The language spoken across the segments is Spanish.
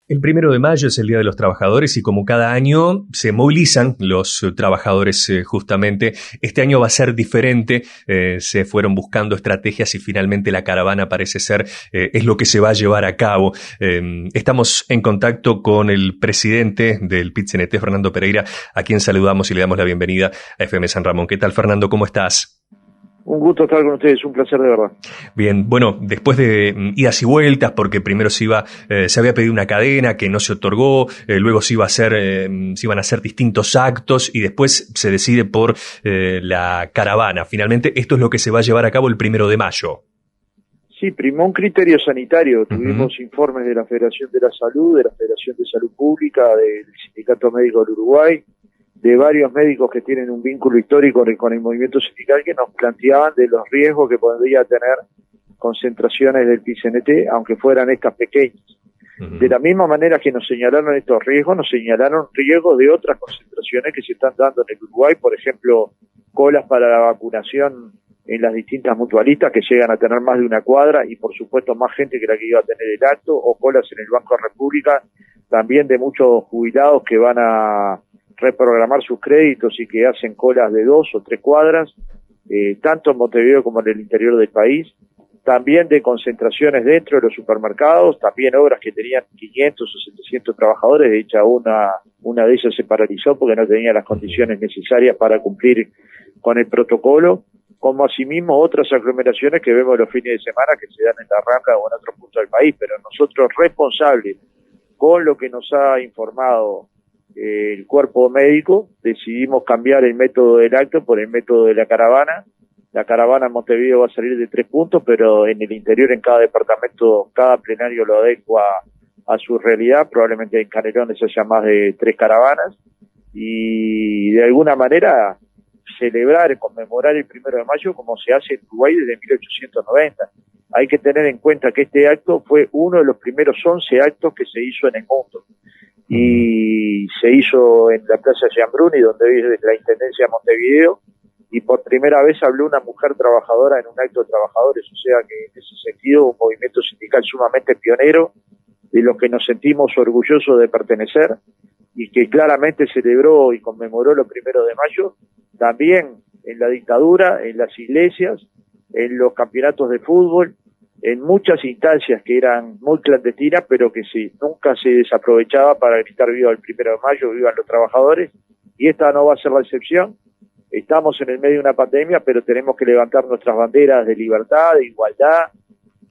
El 1 de mayo es el Día de los Trabajadores y como cada año se movilizan los trabajadores justamente. Este año va a ser diferente, se fueron buscando estrategias y finalmente la caravana parece ser es lo que se va a llevar a cabo. Estamos en contacto con el presidente del PIT-CNT, Fernando Pereira, a quien saludamos y le damos la bienvenida a FM San Ramón. ¿Qué tal, Fernando? ¿Cómo estás? Un gusto estar con ustedes, un placer de verdad. Bien, bueno, después de idas y vueltas, porque primero se había pedido una cadena que no se otorgó, luego se iban a hacer distintos actos y después se decide por la caravana. Finalmente, esto es lo que se va a llevar a cabo el 1 de mayo. Sí, primó un criterio sanitario. Tuvimos informes de la Federación de la Salud, de la Federación de Salud Pública, del Sindicato Médico del Uruguay, de varios médicos que tienen un vínculo histórico con el movimiento sindical, que nos planteaban de los riesgos que podría tener concentraciones del PIT-CNT, aunque fueran estas pequeñas. De la misma manera que nos señalaron estos riesgos, nos señalaron riesgos de otras concentraciones que se están dando en el Uruguay, por ejemplo, colas para la vacunación en las distintas mutualistas que llegan a tener más de una cuadra y por supuesto más gente que la que iba a tener el acto, o colas en el Banco República, también de muchos jubilados que van a reprogramar sus créditos y que hacen colas de 2 o 3 cuadras, tanto en Montevideo como en el interior del país, también de concentraciones dentro de los supermercados, también obras que tenían 500 o 700 trabajadores, de hecho una de ellas se paralizó porque no tenía las condiciones necesarias para cumplir con el protocolo, como asimismo otras aglomeraciones que vemos los fines de semana que se dan en la Rambla o en otros puntos del país, pero nosotros responsables con lo que nos ha informado el cuerpo médico, decidimos cambiar el método del acto por el método de la caravana. La caravana en Montevideo va a salir de 3 puntos, pero en el interior, en cada departamento, cada plenario lo adecua a su realidad. Probablemente en Canelones haya más de 3 caravanas y de alguna manera celebrar, conmemorar el 1 de mayo como se hace en Uruguay desde 1890. Hay que tener en cuenta que este acto fue uno de los primeros 11 actos que se hizo en el mundo. Y se hizo en la Plaza Giambruni, donde hoy es la Intendencia de Montevideo, y por primera vez habló una mujer trabajadora en un acto de trabajadores, o sea que en ese sentido un movimiento sindical sumamente pionero, de los que nos sentimos orgullosos de pertenecer, y que claramente celebró y conmemoró los 1 de mayo, también en la dictadura, en las iglesias, en los campeonatos de fútbol, en muchas instancias que eran muy clandestinas, pero que nunca se desaprovechaba para gritar viva el 1 de mayo, vivan los trabajadores, y esta no va a ser la excepción. Estamos en el medio de una pandemia, pero tenemos que levantar nuestras banderas de libertad, de igualdad,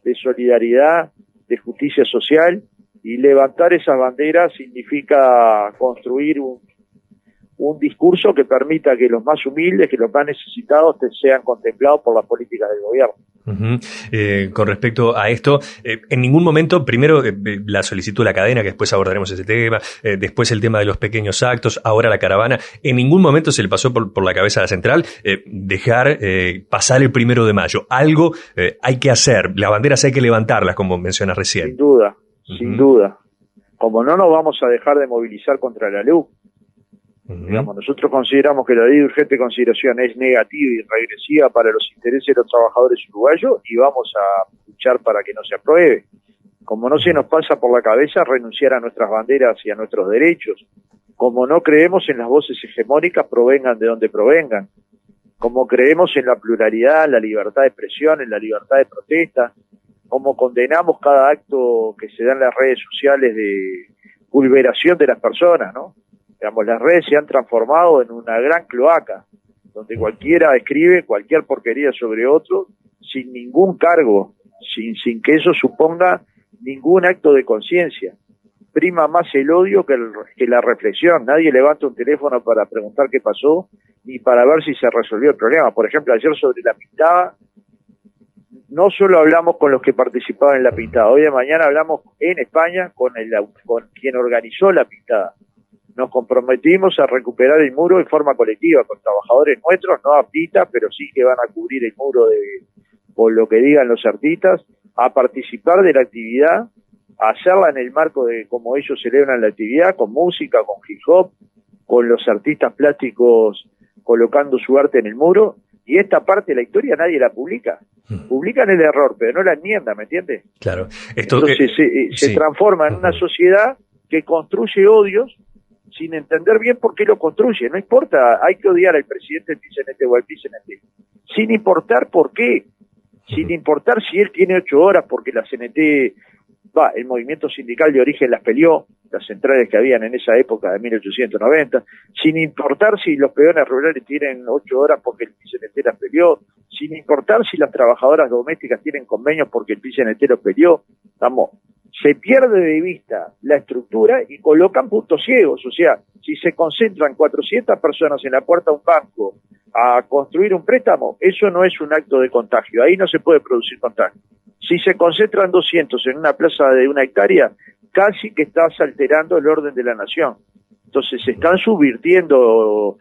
de solidaridad, de justicia social, y levantar esas banderas significa construir un discurso que permita que los más humildes, que los más necesitados sean contemplados por las políticas del gobierno. Con respecto a esto, en ningún momento, primero la solicitud de la cadena, que después abordaremos ese tema, después el tema de los pequeños actos, ahora la caravana, en ningún momento se le pasó por la cabeza a la central dejar pasar el 1 de mayo. Algo hay que hacer, las banderas hay que levantarlas, como mencionas recién. Sin duda. Como no nos vamos a dejar de movilizar contra la luz. Digamos, nosotros consideramos que la ley de urgente consideración es negativa y regresiva para los intereses de los trabajadores uruguayos y vamos a luchar para que no se apruebe. Como no se nos pasa por la cabeza renunciar a nuestras banderas y a nuestros derechos, como no creemos en las voces hegemónicas provengan de donde provengan, como creemos en la pluralidad, la libertad de expresión, en la libertad de protesta, como condenamos cada acto que se da en las redes sociales de pulveración de las personas, ¿no? Digamos, las redes se han transformado en una gran cloaca, donde cualquiera escribe cualquier porquería sobre otro, sin ningún cargo, sin que eso suponga ningún acto de conciencia. Prima más el odio que la reflexión. Nadie levanta un teléfono para preguntar qué pasó, ni para ver si se resolvió el problema. Por ejemplo, ayer sobre la pintada, no solo hablamos con los que participaban en la pintada, hoy de mañana hablamos en España con quien organizó la pintada. Nos comprometimos a recuperar el muro de forma colectiva con trabajadores nuestros, no artistas, pero sí que van a cubrir el muro por lo que digan los artistas, a participar de la actividad, a hacerla en el marco de cómo ellos celebran la actividad, con música, con hip hop, con los artistas plásticos colocando su arte en el muro, y esta parte de la historia nadie la publica. Publican el error, pero no la enmienda, ¿me entiendes? Claro. Entonces se transforma en una sociedad que construye odios sin entender bien por qué lo construye. No importa, hay que odiar al presidente del PCNT o al PCNT, sin importar por qué, sin importar si él tiene 8 horas porque la CNT, el movimiento sindical de origen las peleó, las centrales que habían en esa época de 1890, sin importar si los peones rurales tienen 8 horas porque el PCNT las peleó, sin importar si las trabajadoras domésticas tienen convenios porque el PCNT los peleó. Se pierde de vista la estructura y colocan puntos ciegos. O sea, si se concentran 400 personas en la puerta de un banco a construir un préstamo, eso no es un acto de contagio, ahí no se puede producir contagio. Si se concentran 200 en una plaza de 1 hectárea, casi que estás alterando el orden de la nación. Entonces se están subvirtiendo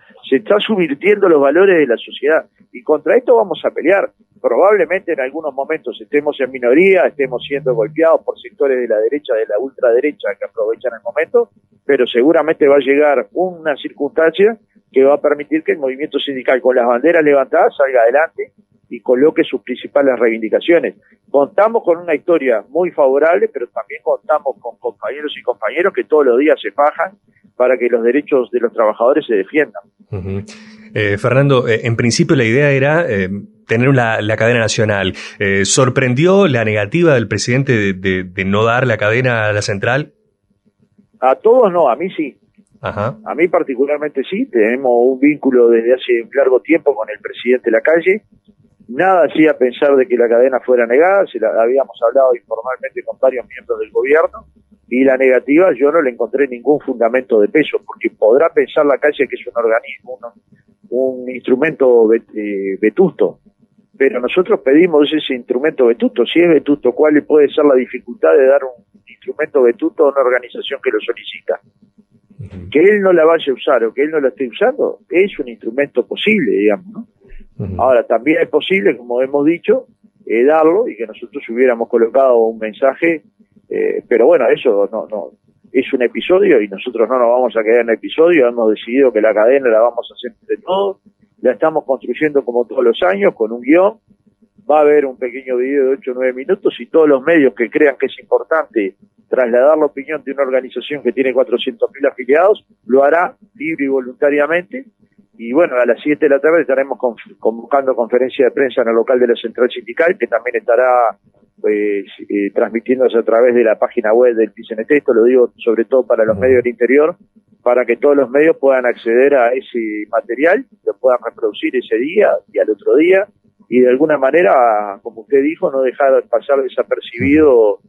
los valores de la sociedad, y contra esto vamos a pelear. Probablemente en algunos momentos estemos en minoría, estemos siendo golpeados por sectores de la derecha, de la ultraderecha, que aprovechan el momento, pero seguramente va a llegar una circunstancia que va a permitir que el movimiento sindical, con las banderas levantadas, salga adelante y coloque sus principales reivindicaciones. Contamos con una historia muy favorable, pero también contamos con compañeros y compañeras que todos los días se fajan para que los derechos de los trabajadores se defiendan. Uh-huh. Fernando, en principio la idea era tener la cadena nacional. ¿Sorprendió la negativa del presidente de no dar la cadena a la central? A todos no, a mí sí. Ajá. A mí particularmente sí, tenemos un vínculo desde hace un largo tiempo con el presidente Lacalle. Nada hacía pensar de que la cadena fuera negada, habíamos hablado informalmente con varios miembros del gobierno, y la negativa yo no le encontré ningún fundamento de peso, porque podrá pensar Lacalle que es un organismo, un instrumento vetusto, pero nosotros pedimos ese instrumento vetusto. Si es vetusto, ¿cuál puede ser la dificultad de dar un instrumento vetusto a una organización que lo solicita? Que él no la vaya a usar o que él no la esté usando es un instrumento posible, digamos, ¿no? Ahora, también es posible, como hemos dicho, darlo, y que nosotros hubiéramos colocado un mensaje, pero bueno, eso no es un episodio y nosotros no nos vamos a quedar en episodio. Hemos decidido que la cadena la vamos a hacer entre todos, la estamos construyendo como todos los años, con un guión. Va a haber un pequeño video de 8 o 9 minutos, y todos los medios que crean que es importante trasladar la opinión de una organización que tiene 400.000 afiliados, lo hará libre y voluntariamente. Y bueno, a las 7 de la tarde estaremos convocando conferencia de prensa en el local de la Central Sindical, que también estará transmitiéndose a través de la página web del PCNT. Esto lo digo sobre todo para los medios del interior, para que todos los medios puedan acceder a ese material, lo puedan reproducir ese día y al otro día, y de alguna manera, como usted dijo, no dejar pasar desapercibido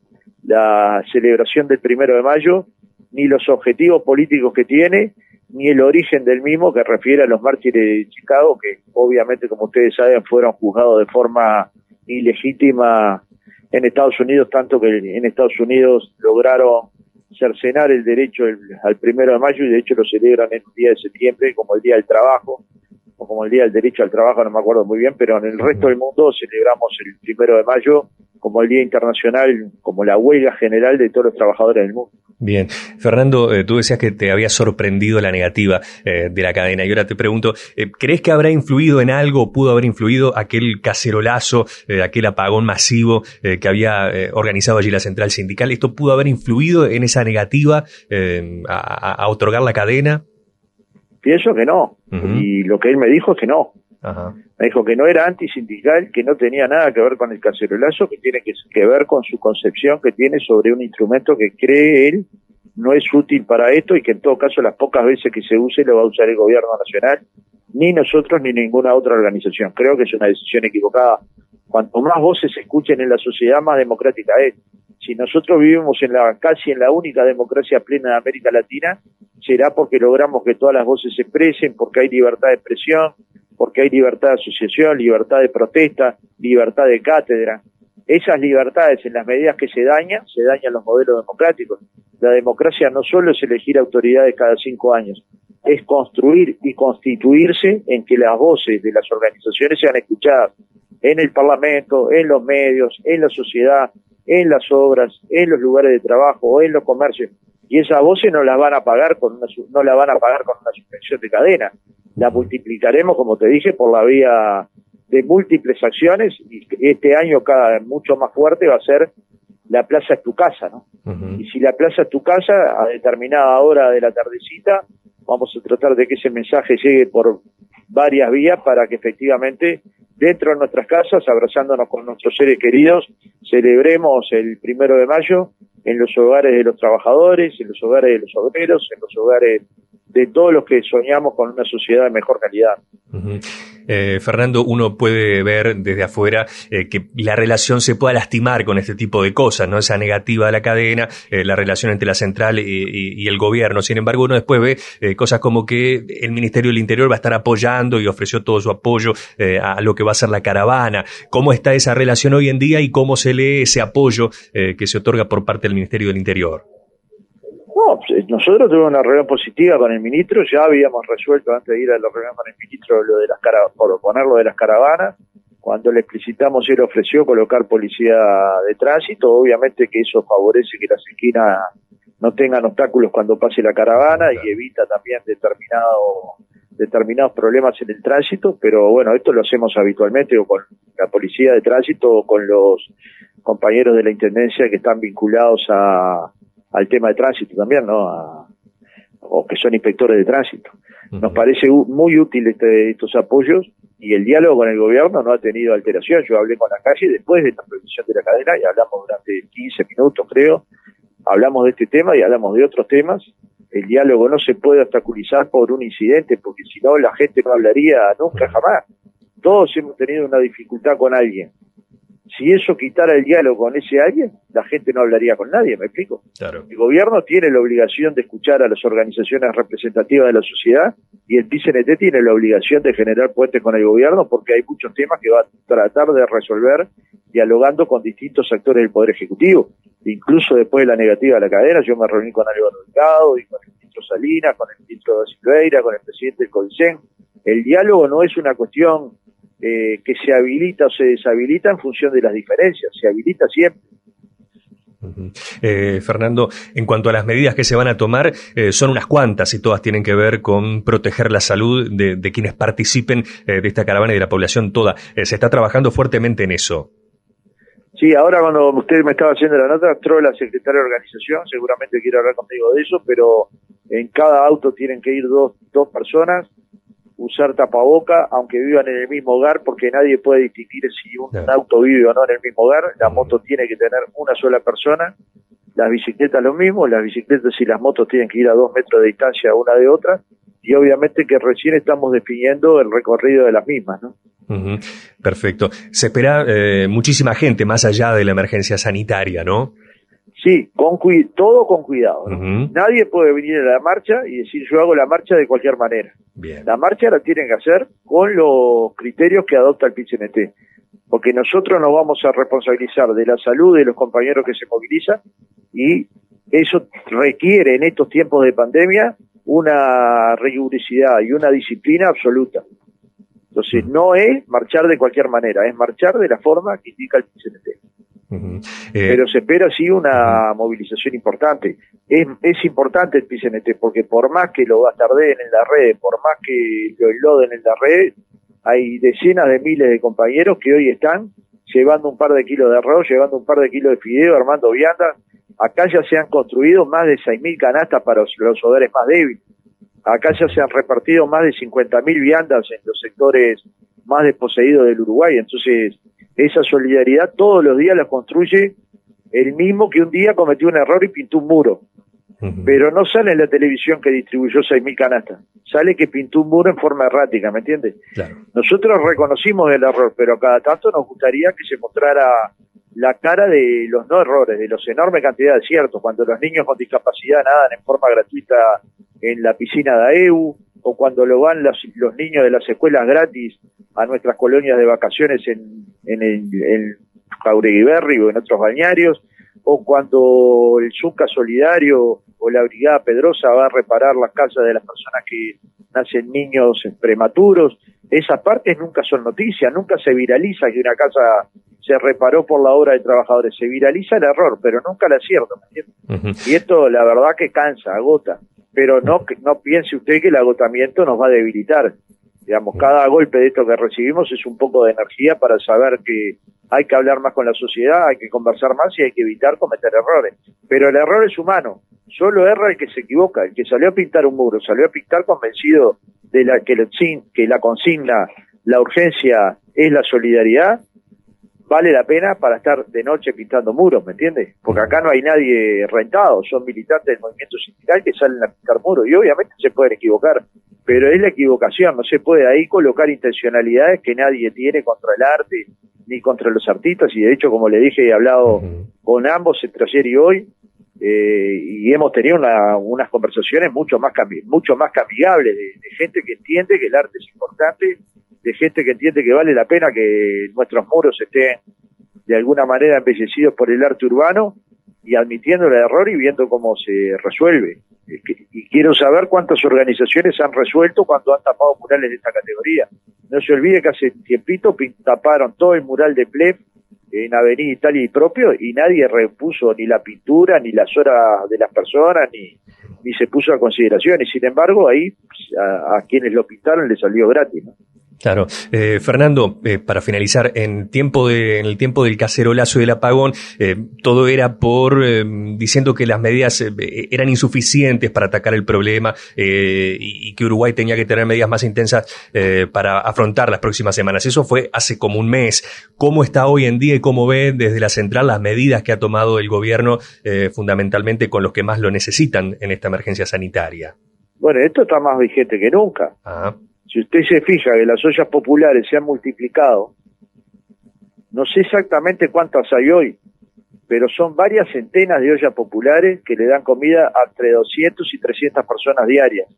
la celebración del 1 de mayo, ni los objetivos políticos que tiene, ni el origen del mismo, que refiere a los mártires de Chicago, que obviamente, como ustedes saben, fueron juzgados de forma ilegítima en Estados Unidos, tanto que en Estados Unidos lograron cercenar el derecho al 1 de mayo, y de hecho lo celebran en un día de septiembre como el Día del Trabajo, o como el Día del Derecho al Trabajo, no me acuerdo muy bien, pero en el resto del mundo celebramos el 1 de mayo como el Día Internacional, como la huelga general de todos los trabajadores del mundo. Bien. Fernando, tú decías que te había sorprendido la negativa de la cadena, y ahora te pregunto, ¿crees que habrá influido en algo, pudo haber influido aquel cacerolazo, aquel apagón masivo que había organizado allí la Central Sindical? ¿Esto pudo haber influido en esa negativa a otorgar la cadena? Pienso que no, y lo que él me dijo es que no. Ajá. Me dijo que no era antisindical, que no tenía nada que ver con el cacerolazo, que tiene que ver con su concepción que tiene sobre un instrumento que cree él no es útil para esto, y que en todo caso las pocas veces que se use lo va a usar el gobierno nacional, ni nosotros ni ninguna otra organización. Creo que es una decisión equivocada. Cuanto más voces se escuchen en la sociedad, más democrática es. Si nosotros vivimos casi en la única democracia plena de América Latina, será porque logramos que todas las voces se expresen, porque hay libertad de expresión, porque hay libertad de asociación, libertad de protesta, libertad de cátedra. Esas libertades, en las medidas que se dañan los modelos democráticos. La democracia no solo es elegir autoridades cada 5 años, es construir y constituirse en que las voces de las organizaciones sean escuchadas en el Parlamento, en los medios, en la sociedad, en las obras, en los lugares de trabajo, en los comercios. Y esas voces no las van a pagar con una suspensión de cadena. La multiplicaremos, como te dije, por la vía de múltiples acciones, y este año mucho más fuerte va a ser la plaza es tu casa, ¿no? Uh-huh. Y si la plaza es tu casa, a determinada hora de la tardecita, vamos a tratar de que ese mensaje llegue por varias vías para que efectivamente dentro de nuestras casas, abrazándonos con nuestros seres queridos, celebremos el 1 de mayo en los hogares de los trabajadores, en los hogares de los obreros, en los hogares de todos los que soñamos con una sociedad de mejor calidad. Uh-huh. Fernando, uno puede ver desde afuera que la relación se pueda lastimar con este tipo de cosas, ¿no? Esa negativa de la cadena, la relación entre la central y el gobierno. Sin embargo, uno después ve cosas como que el Ministerio del Interior va a estar apoyando y ofreció todo su apoyo a lo que va a ser la caravana. ¿Cómo está esa relación hoy en día y cómo se lee ese apoyo que se otorga por parte del Ministerio del Interior? No, nosotros tuvimos una reunión positiva con el ministro, ya habíamos resuelto antes de ir a la reunión con el ministro lo de las por ponerlo de las caravanas. Cuando le explicitamos, él ofreció colocar policía de tránsito, obviamente que eso favorece que las esquinas no tengan obstáculos cuando pase la caravana y evita también determinados problemas en el tránsito, pero bueno, esto lo hacemos habitualmente o con la policía de tránsito o con los compañeros de la Intendencia que están vinculados al tema de tránsito también, ¿no? O que son inspectores de tránsito. Nos parece muy útil estos apoyos y el diálogo con el gobierno no ha tenido alteración. Yo hablé con la calle después de la prohibición de la cadena y hablamos durante 15 minutos, creo. Hablamos de este tema y hablamos de otros temas. El diálogo no se puede obstaculizar por un incidente, porque si no la gente no hablaría nunca, jamás. Todos hemos tenido una dificultad con alguien. Si eso quitara el diálogo con ese alguien, la gente no hablaría con nadie, ¿me explico? Claro. El gobierno tiene la obligación de escuchar a las organizaciones representativas de la sociedad y el PCNT tiene la obligación de generar puentes con el gobierno porque hay muchos temas que va a tratar de resolver dialogando con distintos actores del Poder Ejecutivo. Incluso después de la negativa de la cadena, yo me reuní con Álvaro Delgado y con el ministro Salinas, con el ministro da Silveira, con el presidente del CODICEN. El diálogo no es una cuestión que se habilita o se deshabilita en función de las diferencias, se habilita siempre. Uh-huh. Fernando, en cuanto a las medidas que se van a tomar, son unas cuantas y todas tienen que ver con proteger la salud de quienes participen de esta caravana y de la población toda. Se está trabajando fuertemente en eso. Sí, ahora cuando usted me estaba haciendo la nota, entró la secretaria de organización, seguramente quiere hablar conmigo de eso, pero en cada auto tienen que ir dos personas, usar tapaboca, aunque vivan en el mismo hogar, porque nadie puede distinguir si un auto vive o no en el mismo hogar. La moto tiene que tener una sola persona, las bicicletas lo mismo, las bicicletas y las motos tienen que ir a 2 metros de distancia una de otra, y obviamente que recién estamos definiendo el recorrido de las mismas, ¿no? Uh-huh. Perfecto. Se espera muchísima gente más allá de la emergencia sanitaria, ¿no? Sí, todo con cuidado, ¿no? Uh-huh. Nadie puede venir a la marcha y decir yo hago la marcha de cualquier manera. Bien. La marcha la tienen que hacer con los criterios que adopta el PCNT, porque nosotros nos vamos a responsabilizar de la salud de los compañeros que se movilizan y eso requiere en estos tiempos de pandemia una rigurosidad y una disciplina absoluta. Entonces no es marchar de cualquier manera, es marchar de la forma que indica el PCNT. Uh-huh. Pero se espera sí una movilización importante. Es importante el PCNT porque por más que lo bastardeen en la red, por más que lo enloden en la red, hay decenas de miles de compañeros que hoy están llevando un par de kilos de arroz, llevando un par de kilos de fideo, armando viandas. Acá ya se han construido más de 6.000 canastas para los hogares más débiles. Acá ya se han repartido más de 50.000 viandas en los sectores más desposeídos del Uruguay. Entonces, esa solidaridad todos los días la construye el mismo que un día cometió un error y pintó un muro. Uh-huh. Pero no sale en la televisión que distribuyó 6.000 canastas. Sale que pintó un muro en forma errática, ¿me entiendes? Claro. Nosotros reconocimos el error, pero cada tanto nos gustaría que se mostrara la cara de los no errores, de los enormes cantidades de aciertos, cuando los niños con discapacidad nadan en forma gratuita en la piscina de AEU, o cuando lo van los niños de las escuelas gratis a nuestras colonias de vacaciones en Jauregui Berry o en otros balnearios, o cuando el Zucca Solidario o la Brigada Pedrosa va a reparar las casas de las personas que nacen niños prematuros. Esas partes nunca son noticias, nunca se viraliza que una casa se reparó por la obra de trabajadores. Se viraliza el error, pero nunca el acierto, ¿me entiendes? Uh-huh. Y esto la verdad que cansa, agota. Pero no piense usted que el agotamiento nos va a debilitar. Digamos, cada golpe de esto que recibimos es un poco de energía para saber que hay que hablar más con la sociedad, hay que conversar más y hay que evitar cometer errores. Pero el error es humano, solo erra el que se equivoca, el que salió a pintar un muro, salió a pintar convencido de que la consigna, la urgencia es la solidaridad, vale la pena para estar de noche pintando muros, ¿me entiendes? Porque acá no hay nadie rentado, son militantes del movimiento sindical que salen a pintar muros y obviamente se pueden equivocar, pero es la equivocación, no se puede ahí colocar intencionalidades que nadie tiene contra el arte ni contra los artistas, y de hecho, como le dije, he hablado con ambos entre ayer y hoy, y hemos tenido unas conversaciones mucho más amigables, de gente que entiende que el arte es importante, de gente que entiende que vale la pena que nuestros muros estén de alguna manera embellecidos por el arte urbano, y admitiendo el error y viendo cómo se resuelve. Y quiero saber cuántas organizaciones han resuelto cuando han tapado murales de esta categoría. No se olvide que hace tiempito taparon todo el mural de Pleb en Avenida Italia y propio, y nadie repuso ni la pintura, ni las horas de las personas, ni se puso a consideración. Y sin embargo, ahí a quienes lo pintaron les salió gratis, ¿no? Claro. Fernando, para finalizar, en el tiempo del cacerolazo y del apagón, todo era diciendo que las medidas eran insuficientes para atacar el problema, y que Uruguay tenía que tener medidas más intensas para afrontar las próximas semanas. Eso fue hace como un mes. ¿Cómo está hoy en día y cómo ve desde la central las medidas que ha tomado el gobierno, fundamentalmente con los que más lo necesitan en esta emergencia sanitaria? Bueno, esto está más vigente que nunca. Ajá. Si usted se fija que las ollas populares se han multiplicado, no sé exactamente cuántas hay hoy, pero son varias centenas de ollas populares que le dan comida a entre 200 y 300 personas diarias.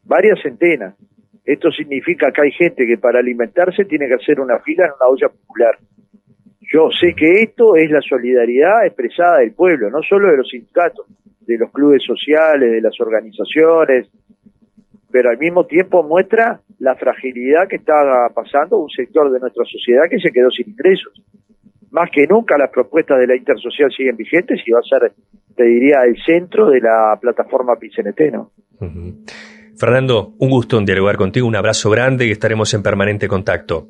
Varias centenas. Esto significa que hay gente que para alimentarse tiene que hacer una fila en una olla popular. Yo sé que esto es la solidaridad expresada del pueblo, no solo de los sindicatos, de los clubes sociales, de las organizaciones, pero al mismo tiempo muestra la fragilidad que está pasando un sector de nuestra sociedad que se quedó sin ingresos. Más que nunca las propuestas de la Intersocial siguen vigentes y va a ser, te diría, el centro de la plataforma PICNT, ¿no? Uh-huh. Fernando, un gusto en dialogar contigo, un abrazo grande y estaremos en permanente contacto.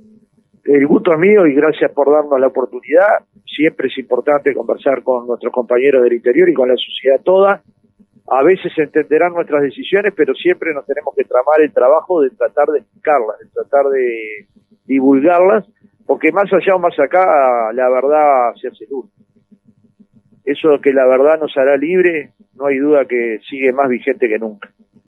El gusto es mío y gracias por darnos la oportunidad. Siempre es importante conversar con nuestros compañeros del interior y con la sociedad toda. A veces entenderán nuestras decisiones, pero siempre nos tenemos que tramar el trabajo de tratar de explicarlas, de tratar de divulgarlas, porque más allá o más acá, la verdad se hace luz. Eso de que la verdad nos hará libre, no hay duda que sigue más vigente que nunca.